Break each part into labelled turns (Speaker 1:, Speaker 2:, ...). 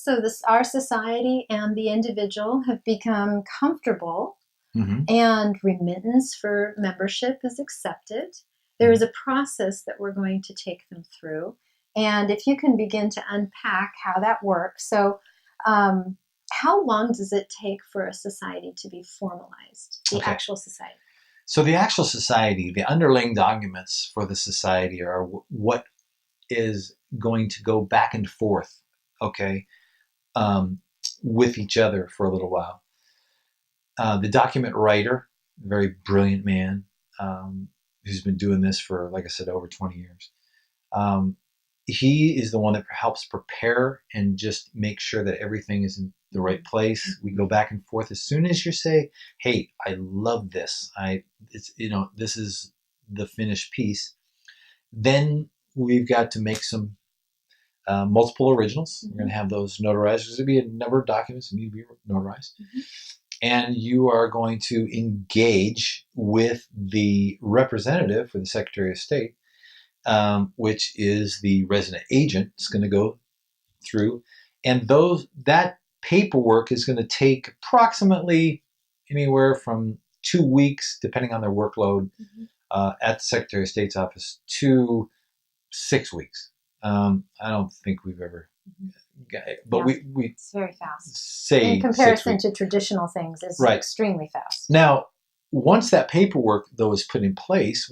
Speaker 1: So our society and the individual have become comfortable, and remittance for membership is accepted. There is a process that we're going to take them through. And if you can begin to unpack how that works. So how long does it take for a society to be formalized, the actual society?
Speaker 2: So the actual society, the underlying documents for the society are what is going to go back and forth, with each other for a little while. The document writer, a very brilliant man, who's been doing this for, like I said, over 20 years. He is the one that helps prepare and just make sure that everything is in the right place. We go back and forth. As soon as you say, "Hey, I love this. This is the finished piece," then we've got to make some multiple originals. We're going to have those notarized. There's going to be a number of documents that need to be notarized. And you are going to engage with the representative for the Secretary of State, which is the resident agent. It's going to go through. And that paperwork is going to take approximately anywhere from 2 weeks, depending on their workload, at the Secretary of State's office, to 6 weeks. I don't think we've ever got it, but we
Speaker 1: it's very fast.
Speaker 2: Say
Speaker 1: in comparison to traditional things, it's extremely fast.
Speaker 2: Now, once that paperwork is put in place,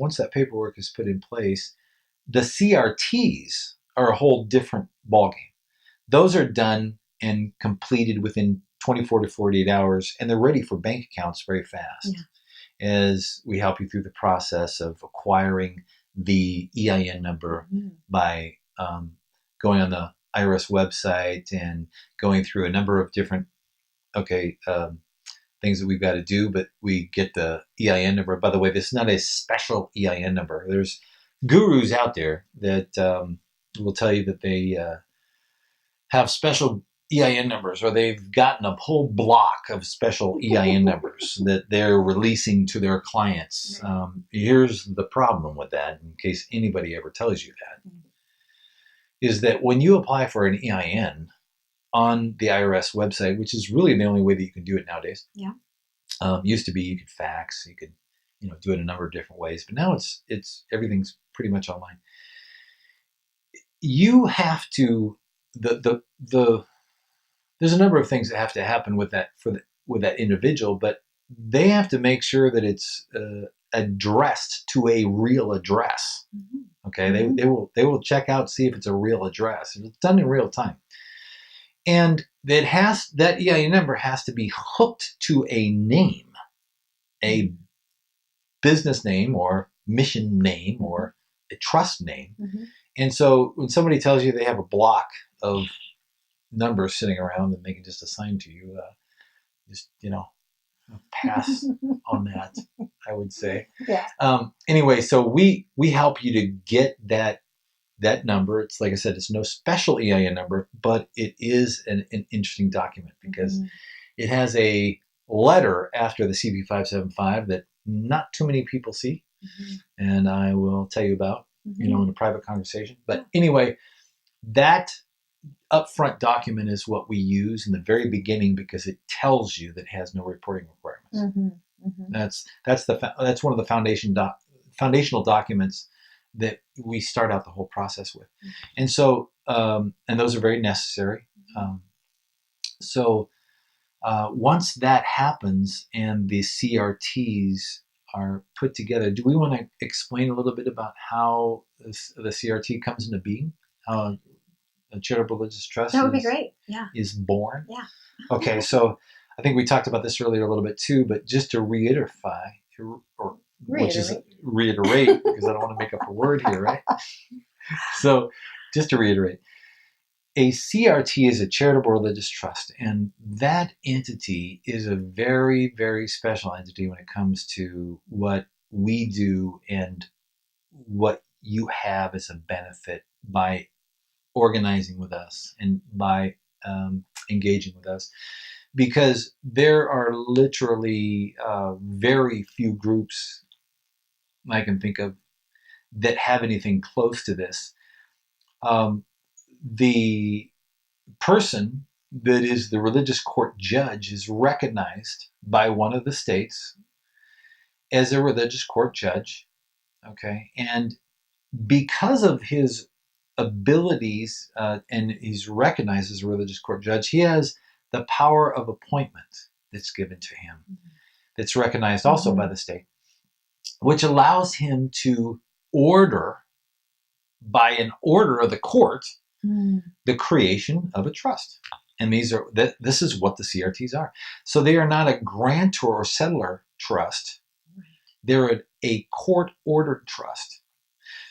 Speaker 2: the CRTs are a whole different ballgame. Those are done and completed within 24 to 48 hours, and they're ready for bank accounts very fast. As we help you through the process of acquiring the EIN number by going on the IRS website and going through a number of different things that we've got to do, but we get the EIN number. By the way, this is not a special EIN number. There's gurus out there that will tell you that they have special EIN numbers, or they've gotten a whole block of special EIN numbers that they're releasing to their clients. Here's the problem with that, in case anybody ever tells you that, is that when you apply for an EIN on the IRS website, which is really the only way that you can do it nowadays. Used to be you could fax, you could do it a number of different ways, but now it's everything's pretty much online. You have to there's a number of things that have to happen with that with that individual, but they have to make sure that it's addressed to a real address. They will check out, see if it's a real address. It's done in real time. And that EIN number has to be hooked to a name, a business name or mission name or a trust name. And so when somebody tells you they have a block of numbers sitting around that they can just assign to you, pass on that, I would say. Anyway, so we help you to get that number. It's like I said, it's no special EIN number, but it is an interesting document because it has a letter after the CP575 that not too many people see, and I will tell you about, in a private conversation. But anyway, that upfront document is what we use in the very beginning because it tells you that it has no reporting requirements. That's one of the foundational documents that we start out the whole process with. And so, and those are very necessary. Once that happens and the CRTs are put together, do we want to explain a little bit about how the CRT comes into being? How a charitable religious trust
Speaker 1: that would be great.
Speaker 2: Is born?
Speaker 1: Okay,
Speaker 2: so I think we talked about this earlier a little bit too, but just to reiterate, because I don't want to make up a word here, right? So just to reiterate, a CRT is a charitable religious trust, and that entity is a very, very special entity when it comes to what we do and what you have as a benefit by organizing with us and by engaging with us. Because there are literally very few groups I can think of that have anything close to this. The person that is the religious court judge is recognized by one of the states as a religious court judge. Okay, and because of his abilities, and he's recognized as a religious court judge, he has the power of appointment that's given to him, that's recognized also by the state, which allows him to order, by an order of the court, the creation of a trust. And this is what the CRTs are. So they are not a grantor or settler trust. They're a court-ordered trust.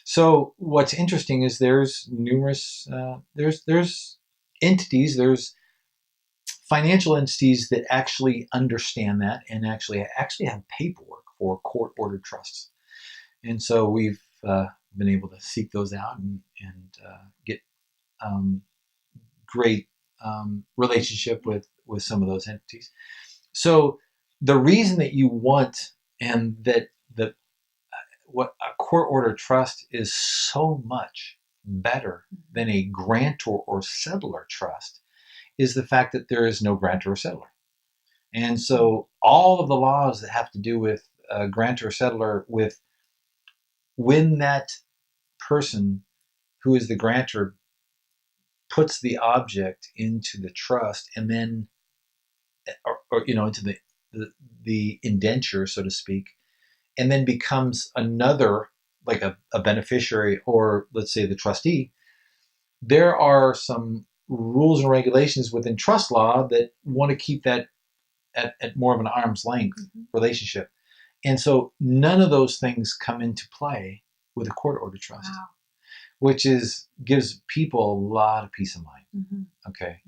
Speaker 2: So what's interesting is there's numerous, there's entities, there's financial entities that actually understand that and actually have paperwork for court-ordered trusts. And so we've been able to seek those out and get great relationship with some of those entities. So the reason that you want, and that what a court order trust is so much better than a grantor or settler trust, is the fact that there is no grantor or settler. And so all of the laws that have to do with grantor or settler, with when that person who is the grantor puts the object into the trust, and then, or into the indenture, so to speak, and then becomes another, like a beneficiary, or let's say the trustee, there are some rules and regulations within trust law that want to keep that at more of an arm's length relationship. And so none of those things come into play with a court order trust, which gives people a lot of peace of mind. Okay.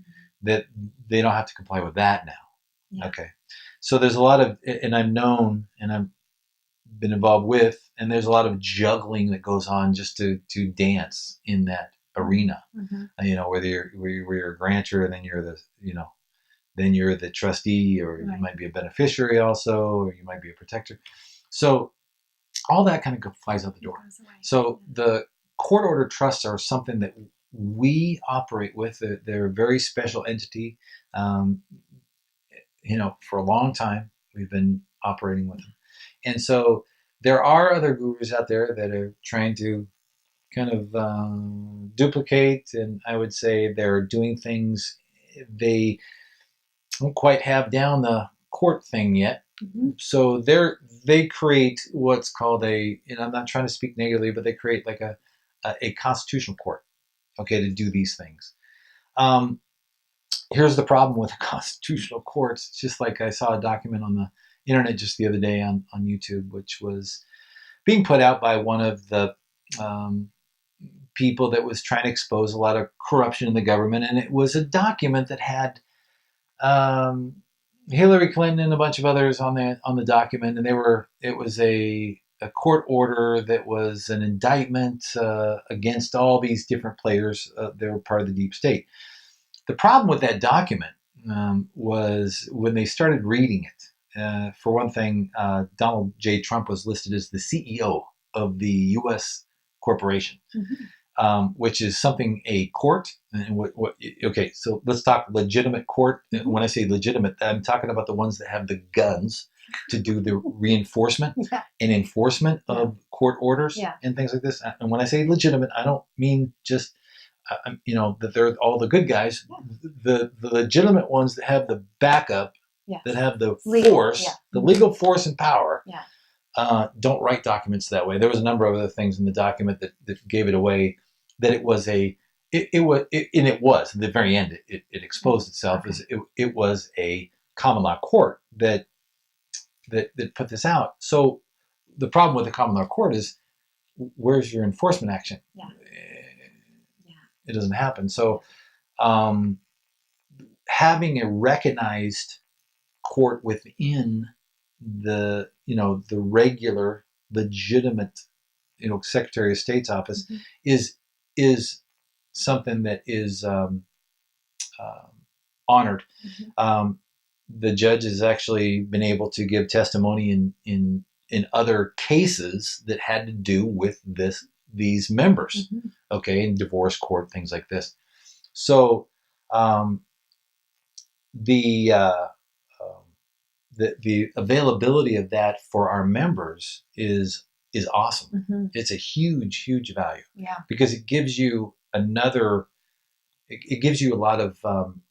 Speaker 2: That they don't have to comply with that now. Okay. So there's a lot of, and I've known, and I've been involved with, and there's a lot of juggling that goes on just to dance in that arena. Whether you're a grantor, and then you're the trustee, or you might be a beneficiary also, or you might be a protector. So all that kind of flies out the door. So the court order trusts are something that we operate with. They're a very special entity. For a long time, we've been operating with them. And so there are other gurus out there that are trying to kind of duplicate, and I would say they're doing things, they don't quite have down the court thing yet. So they create what's called and I'm not trying to speak negatively, but they create like a constitutional court, okay, to do these things. Here's the problem with the constitutional courts. It's just like I saw a document on the internet just the other day on YouTube, which was being put out by one of the people that was trying to expose a lot of corruption in the government. And it was a document that had Hillary Clinton and a bunch of others on the document, and it was a court order that was an indictment against all these different players that were part of the deep state. The problem with that document was when they started reading it. For one thing, Donald J. Trump was listed as the CEO of the U.S. corporation, which is something a court. And okay, so let's talk legitimate court. When I say legitimate, I'm talking about the ones that have the guns to do the reinforcement and enforcement of court orders and things like this. And when I say legitimate, I don't mean just that they're all the good guys. The legitimate ones that have the backup, that have the force, the legal force and power, don't write documents that way. There was a number of other things in the document that gave it away, that it was at the very end, it exposed itself as it was a common law court that put this out. So the problem with the common law court is, where's your enforcement action? It doesn't happen. So having a recognized court within the regular legitimate Secretary of State's office is something that is honored. The judge has actually been able to give testimony in other cases that had to do with these members, okay, in divorce court, things like this. So the the availability of that for our members is awesome.
Speaker 1: Mm-hmm.
Speaker 2: It's a huge value.
Speaker 1: Yeah.
Speaker 2: Because it gives you it gives you a lot of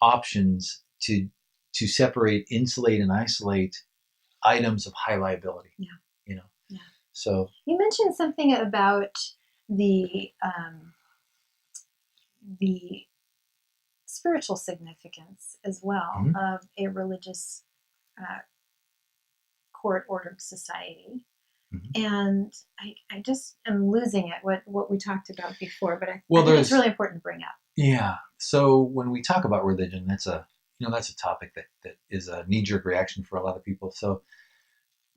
Speaker 2: options to separate, insulate, and isolate items of high liability.
Speaker 1: Yeah.
Speaker 2: You know.
Speaker 1: Yeah.
Speaker 2: So
Speaker 1: you mentioned something about the spiritual significance as well of a religious court-ordered society. And I just am losing it, what we talked about before, but I think it's really important to bring up.
Speaker 2: Yeah. So when we talk about religion, that's a topic that is a knee-jerk reaction for a lot of people. So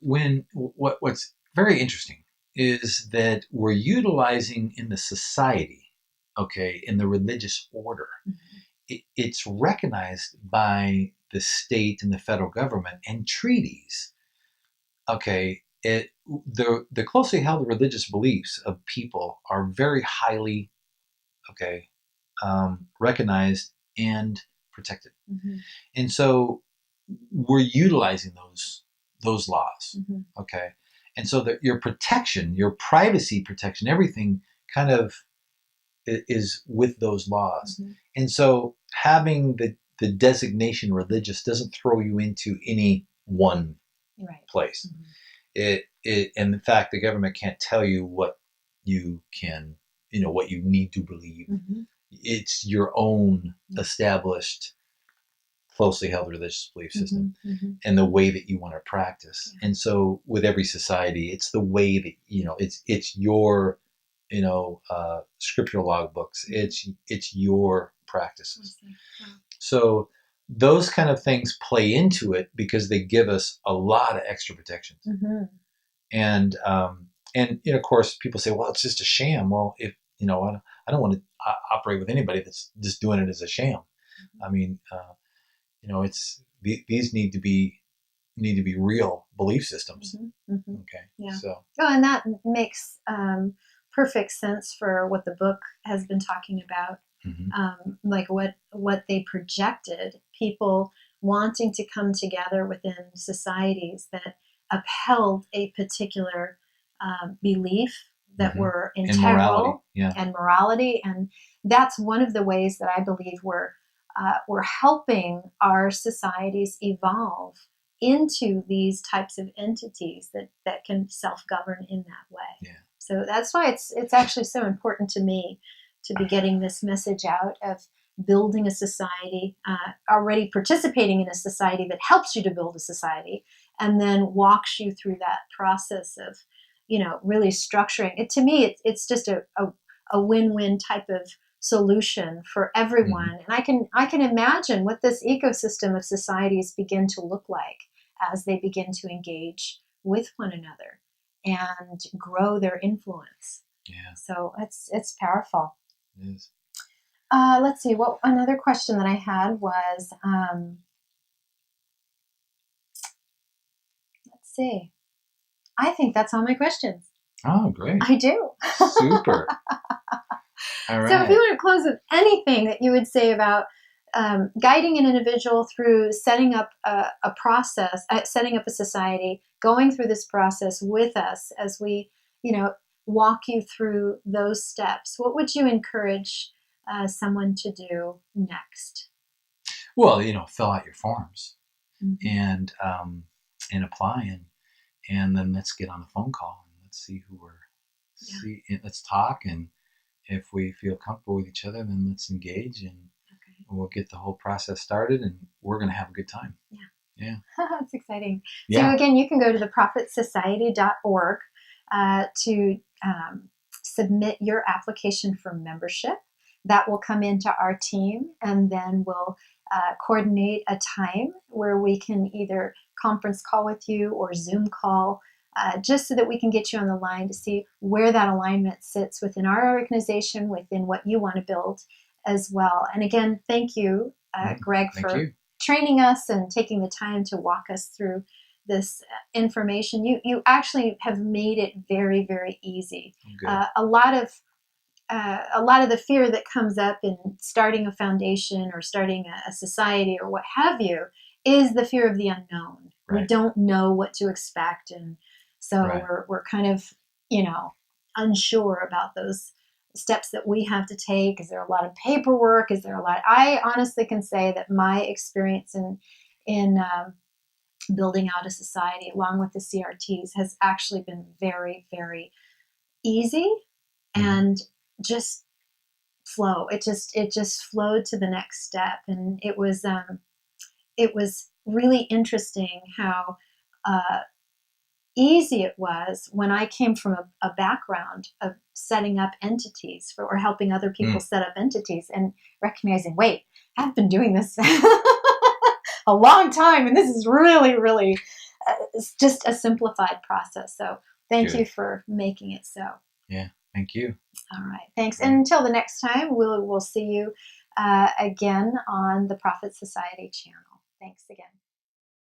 Speaker 2: what's very interesting is that we're utilizing in the society, okay, in the religious order, it's recognized by the state and the federal government and treaties. Okay, the closely held religious beliefs of people are very highly, okay, recognized and protected, and so we're utilizing those laws, okay, and so that your protection, your privacy protection, everything kind of is with those laws, and so having the designation religious doesn't throw you into any one place. It and in fact, the government can't tell you what you can, what you need to believe. It's your own established, closely held religious belief system, and the way that you want to practice. And so, with every society, it's the way that it's your, scriptural logbooks. It's your practices. So those kind of things play into it because they give us a lot of extra protections. And of course, people say, well, it's just a sham. Well, if I don't want to operate with anybody that's just doing it as a sham. I mean, it's these need to be real belief systems. Okay.
Speaker 1: Yeah.
Speaker 2: So.
Speaker 1: Oh, and that makes perfect sense for what the book has been talking about. Like what they projected, people wanting to come together within societies that upheld a particular belief that were integral and morality. And that's one of the ways that I believe we're helping our societies evolve into these types of entities that can self-govern in that way.
Speaker 2: Yeah.
Speaker 1: So that's why it's actually so important to me to be getting this message out of building a society, already participating in a society that helps you to build a society, and then walks you through that process of, really structuring it. To me, it's just a win-win type of solution for everyone. And I can imagine what this ecosystem of societies begin to look like as they begin to engage with one another and grow their influence.
Speaker 2: Yeah.
Speaker 1: So it's powerful.
Speaker 2: It is.
Speaker 1: Let's see. What another question that I had was, let's see. I think that's all my questions.
Speaker 2: Oh, great.
Speaker 1: I do.
Speaker 2: Super. All right.
Speaker 1: So if you want to close with anything that you would say about guiding an individual through setting up a process, setting up a society, going through this process with us as we, walk you through those steps, what would you encourage someone to do next?
Speaker 2: Well, fill out your forms and apply, and then let's get on the phone call and let's see who let's talk, and if we feel comfortable with each other, then let's engage, and we'll get the whole process started, and we're going to have a good time. Yeah.
Speaker 1: That's exciting. So again, you can go to theprofitsociety.org to submit your application for membership. That will come into our team, and then we'll coordinate a time where we can either conference call with you or Zoom call, just so that we can get you on the line to see where that alignment sits within our organization, within what you want to build as well. And again, thank you, Greg, for training us and taking the time to walk us through this information. You actually have made it very, very easy. A lot of a lot of the fear that comes up in starting a foundation or starting a society or what have you is the fear of the unknown.
Speaker 2: Right.
Speaker 1: We don't know what to expect, and so
Speaker 2: Right.
Speaker 1: we're kind of, unsure about those steps that we have to take. Is there a lot of paperwork? Is there a lot? I honestly can say that my experience in building out a society along with the CRTs has actually been very, very easy and just flow. It just flowed to the next step, and it was really interesting how easy it was when I came from a background of setting up entities or helping other people set up entities, and recognizing, wait, I've been doing this a long time, and this is really, really it's just a simplified process. So thank you for making it so.
Speaker 2: Yeah, thank you.
Speaker 1: All right, thanks. And until the next time, we'll see you again on the Prophet Society channel. Thanks again.